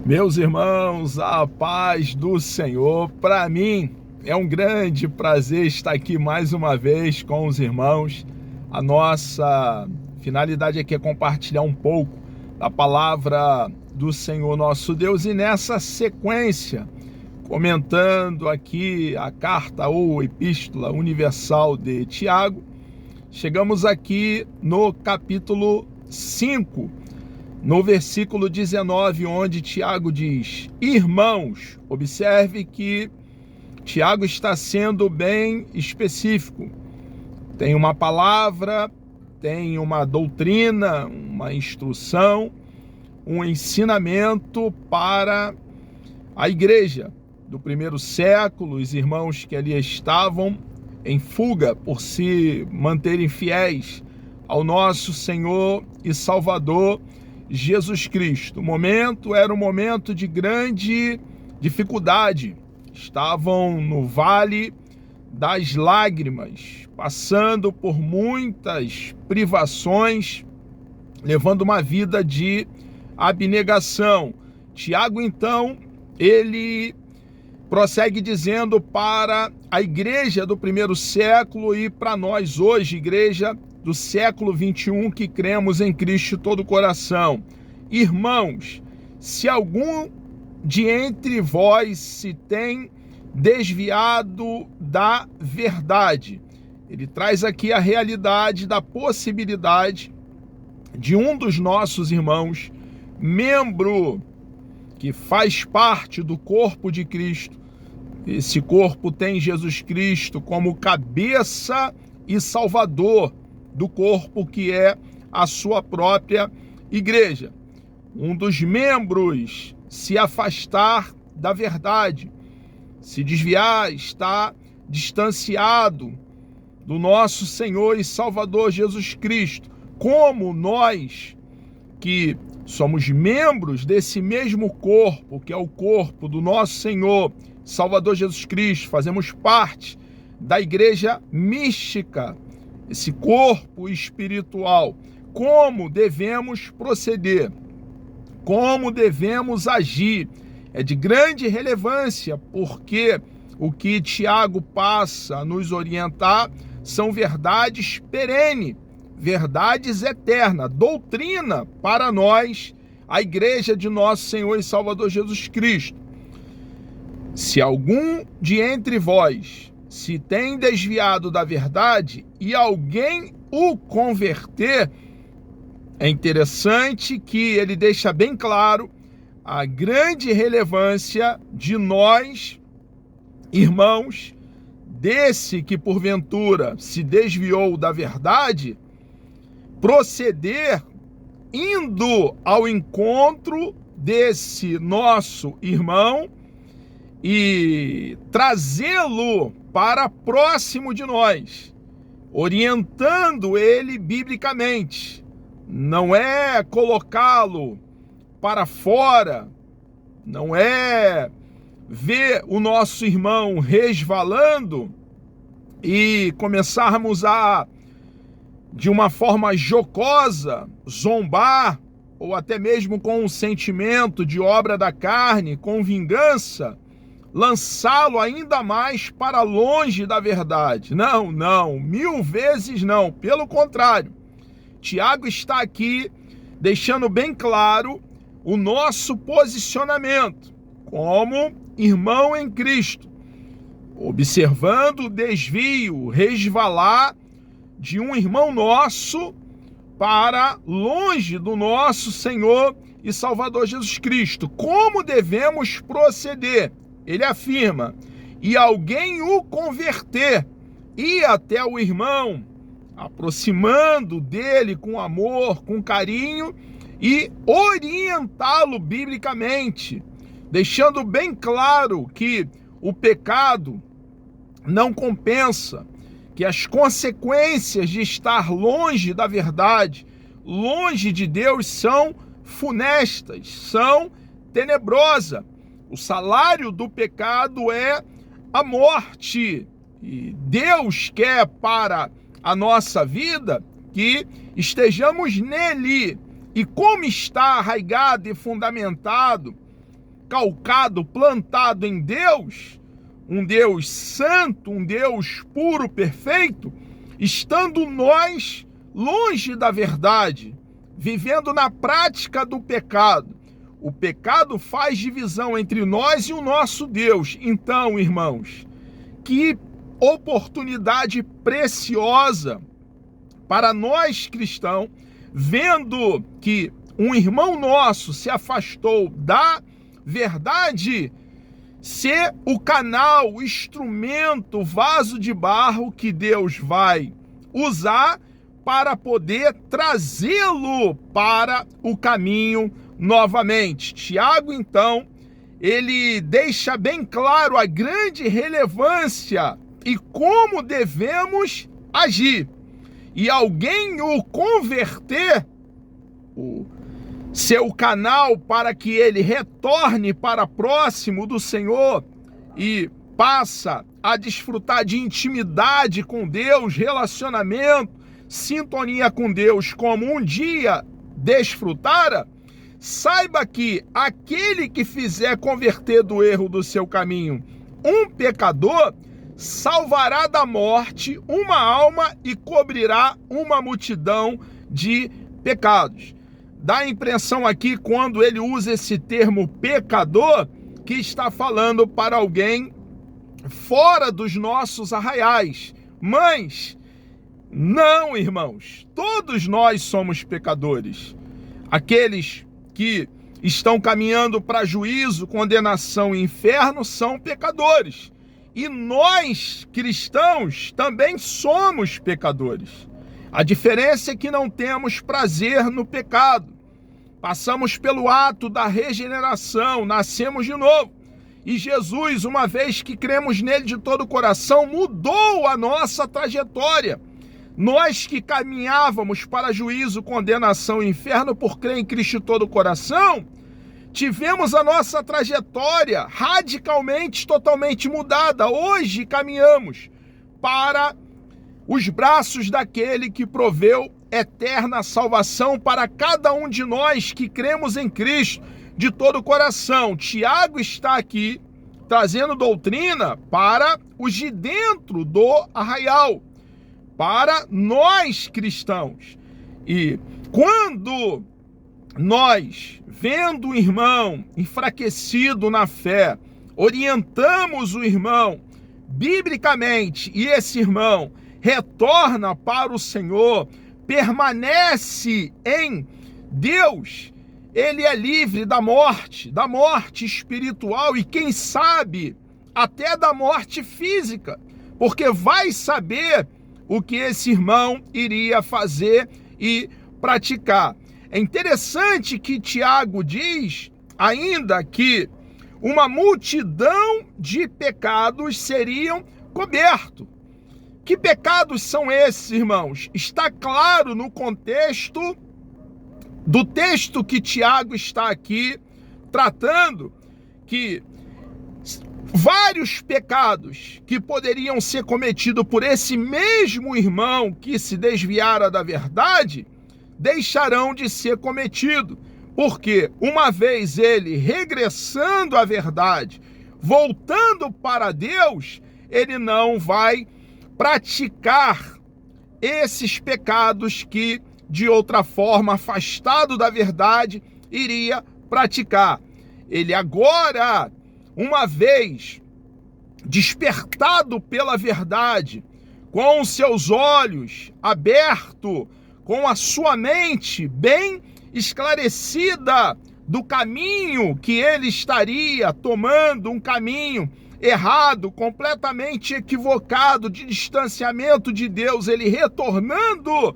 Meus irmãos, a paz do Senhor. Para mim é um grande prazer estar aqui mais uma vez com os irmãos. A nossa finalidade aqui é compartilhar um pouco da palavra do Senhor nosso Deus e nessa sequência, comentando aqui a carta ou epístola universal de Tiago, chegamos aqui no capítulo 5, no versículo 19, onde Tiago diz: irmãos, observe que Tiago está sendo bem específico. Tem uma palavra, tem uma doutrina, uma instrução, um ensinamento para a igreja do primeiro século, os irmãos que ali estavam em fuga por se manterem fiéis ao nosso Senhor e Salvador Jesus Cristo. O momento era um momento de grande dificuldade. Estavam no vale das lágrimas, passando por muitas privações, levando uma vida de abnegação. Tiago, então, ele prossegue dizendo para a igreja do primeiro século e para nós hoje, igreja do século 21, que cremos em Cristo de todo o coração: irmãos, se algum de entre vós se tem desviado da verdade. Ele traz aqui a realidade da possibilidade de um dos nossos irmãos, membro que faz parte do corpo de Cristo. Esse corpo tem Jesus Cristo como cabeça e salvador do corpo, que é a sua própria igreja. Um dos membros se afastar da verdade, se desviar, está distanciado do nosso Senhor e Salvador Jesus Cristo. Como nós, que somos membros desse mesmo corpo, que é o corpo do nosso Senhor Salvador Jesus Cristo, fazemos parte da igreja mística, esse corpo espiritual, como devemos proceder, como devemos agir, é de grande relevância, porque o que Tiago passa a nos orientar são verdades perenes, verdades eternas, doutrina para nós, a igreja de nosso Senhor e Salvador Jesus Cristo. Se algum de entre vós se tem desviado da verdade e alguém o converter, é interessante que ele deixa bem claro a grande relevância de nós, irmãos, desse que porventura se desviou da verdade, proceder indo ao encontro desse nosso irmão e trazê-lo para próximo de nós, orientando ele biblicamente. Não é colocá-lo para fora, não é ver o nosso irmão resvalando e começarmos a, de uma forma jocosa, zombar, ou até mesmo com um sentimento de obra da carne, com vingança, lançá-lo ainda mais para longe da verdade. Não, 1000 vezes não. Pelo contrário, Tiago está aqui deixando bem claro o nosso posicionamento como irmão em Cristo, observando o desvio, o resvalar de um irmão nosso para longe do nosso Senhor e Salvador Jesus Cristo. Como devemos proceder? Ele afirma: e alguém o converter, ir até o irmão, aproximando dele com amor, com carinho, e orientá-lo biblicamente, deixando bem claro que o pecado não compensa, que as consequências de estar longe da verdade, longe de Deus, são funestas, são tenebrosas. O salário do pecado é a morte. E Deus quer para a nossa vida que estejamos nele. E como está arraigado e fundamentado calcado, plantado em Deus, um Deus santo, um Deus puro, perfeito, estando nós longe da verdade, vivendo na prática do pecado. O pecado faz divisão entre nós e o nosso Deus. Então, irmãos, que oportunidade preciosa para nós cristãos, vendo que um irmão nosso se afastou da verdade, ser o canal, o instrumento, o vaso de barro que Deus vai usar para poder trazê-lo para o caminho novamente. Tiago, então, ele deixa bem claro a grande relevância e como devemos agir. E alguém o converter, o seu canal para que ele retorne para próximo do Senhor e passa a desfrutar de intimidade com Deus, relacionamento, sintonia com Deus, como um dia desfrutara, saiba que aquele que fizer converter do erro do seu caminho um pecador, salvará da morte uma alma e cobrirá uma multidão de pecados. Dá a impressão aqui, quando ele usa esse termo pecador, que está falando para alguém fora dos nossos arraiais. Mas não, irmãos, todos nós somos pecadores. Aqueles que estão caminhando para juízo, condenação e inferno são pecadores. E nós, cristãos, também somos pecadores. A diferença é que não temos prazer no pecado. Passamos pelo ato da regeneração, nascemos de novo. E Jesus, uma vez que cremos nele de todo o coração, mudou a nossa trajetória. Nós que caminhávamos para juízo, condenação e inferno por crer em Cristo de todo o coração, tivemos a nossa trajetória radicalmente, totalmente mudada. Hoje caminhamos para os braços daquele que proveu eterna salvação para cada um de nós que cremos em Cristo de todo o coração. Tiago está aqui trazendo doutrina para os de dentro do arraial, para nós cristãos. E quando nós, vendo o irmão enfraquecido na fé, orientamos o irmão biblicamente e esse irmão retorna para o Senhor, permanece em Deus, ele é livre da morte espiritual e quem sabe até da morte física, porque vai saber o que esse irmão iria fazer e praticar. É interessante que Tiago diz ainda que uma multidão de pecados seriam cobertos. Que pecados são esses, irmãos? Está claro no contexto do texto que Tiago está aqui tratando, que vários pecados que poderiam ser cometidos por esse mesmo irmão que se desviara da verdade, deixarão de ser cometidos. Porque uma vez ele regressando à verdade, voltando para Deus, ele não vai praticar esses pecados que, de outra forma, afastado da verdade, iria praticar. Ele agora, uma vez despertado pela verdade, com os seus olhos abertos, com a sua mente bem esclarecida do caminho que ele estaria tomando, um caminho errado, completamente equivocado, de distanciamento de Deus, ele retornando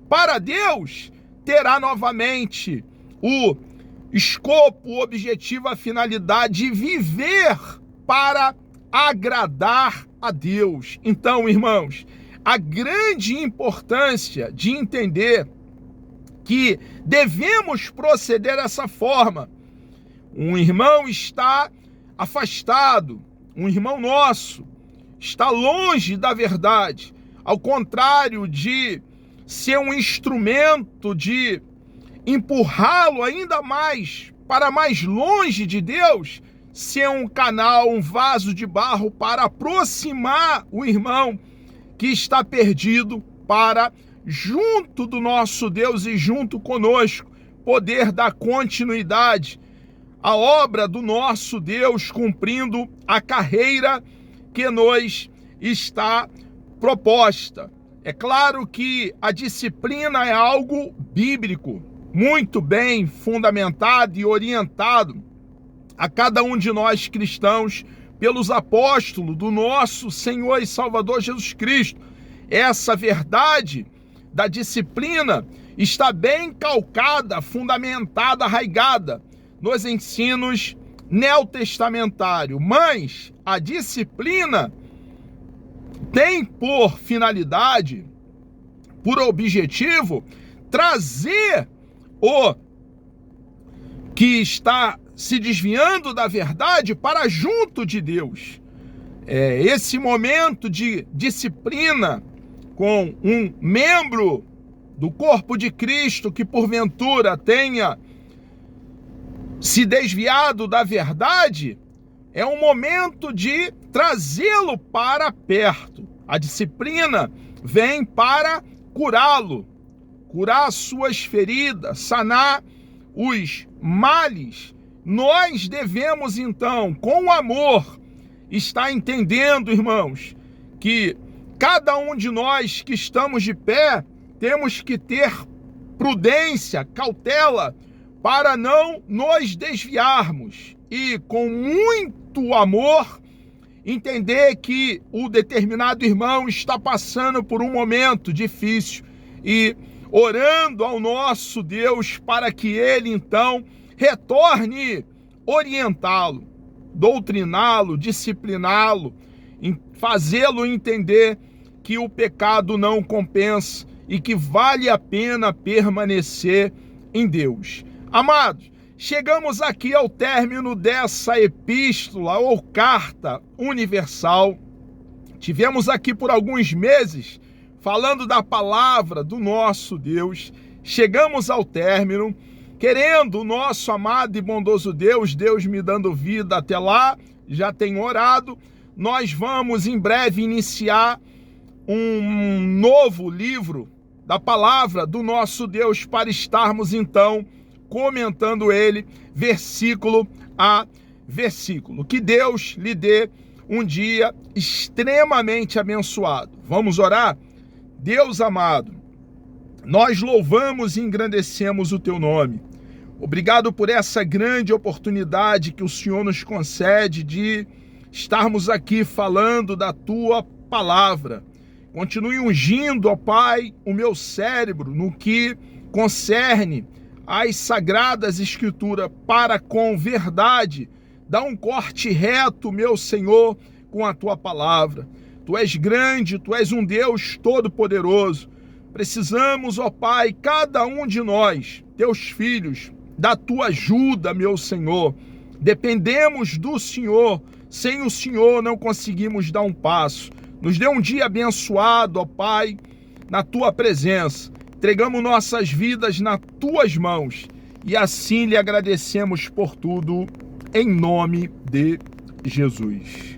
para Deus, terá novamente o escopo, o objetivo, a finalidade de viver para agradar a Deus. Então, irmãos, a grande importância de entender que devemos proceder dessa forma. Um irmão está afastado, um irmão nosso está longe da verdade, ao contrário de ser um instrumento de empurrá-lo ainda mais para mais longe de Deus, ser um canal, um vaso de barro para aproximar o irmão que está perdido para junto do nosso Deus e junto conosco, poder dar continuidade à obra do nosso Deus, cumprindo a carreira que nos está proposta. É claro que a disciplina é algo bíblico, muito bem fundamentado e orientado a cada um de nós cristãos pelos apóstolos do nosso Senhor e Salvador Jesus Cristo. Essa verdade da disciplina está bem calcada, fundamentada, arraigada nos ensinos neotestamentários, mas a disciplina tem por finalidade, por objetivo, trazer o que está se desviando da verdade para junto de Deus. Esse momento de disciplina com um membro do corpo de Cristo que porventura tenha se desviado da verdade, é um momento de trazê-lo para perto. A disciplina vem para curá-lo, curar suas feridas, sanar os males. Nós devemos, então, com amor, estar entendendo, irmãos, que cada um de nós que estamos de pé, temos que ter prudência, cautela, para não nos desviarmos e, com muito amor, entender que o determinado irmão está passando por um momento difícil e orando ao nosso Deus para que ele, então, retorne orientá-lo, doutriná-lo, discipliná-lo, fazê-lo entender que o pecado não compensa e que vale a pena permanecer em Deus. Amados, chegamos aqui ao término dessa epístola ou carta universal. Tivemos aqui por alguns meses falando da palavra do nosso Deus. Chegamos ao término, querendo o nosso amado e bondoso Deus me dando vida até lá, já tenho orado. Nós vamos em breve iniciar um novo livro da palavra do nosso Deus para estarmos então comentando ele versículo a versículo. Que Deus lhe dê um dia extremamente abençoado. Vamos orar? Deus amado, nós louvamos e engrandecemos o teu nome. Obrigado por essa grande oportunidade que o Senhor nos concede de estarmos aqui falando da tua palavra. Continue ungindo, ó Pai, o meu cérebro no que concerne às sagradas escrituras para com verdade. Dá um corte reto, meu Senhor, com a tua palavra. Tu és grande, tu és um Deus todo-poderoso. Precisamos, ó Pai, cada um de nós, teus filhos, da tua ajuda, meu Senhor. Dependemos do Senhor. Sem o Senhor não conseguimos dar um passo. Nos dê um dia abençoado, ó Pai, na tua presença. Entregamos nossas vidas nas tuas mãos e assim lhe agradecemos por tudo, em nome de Jesus.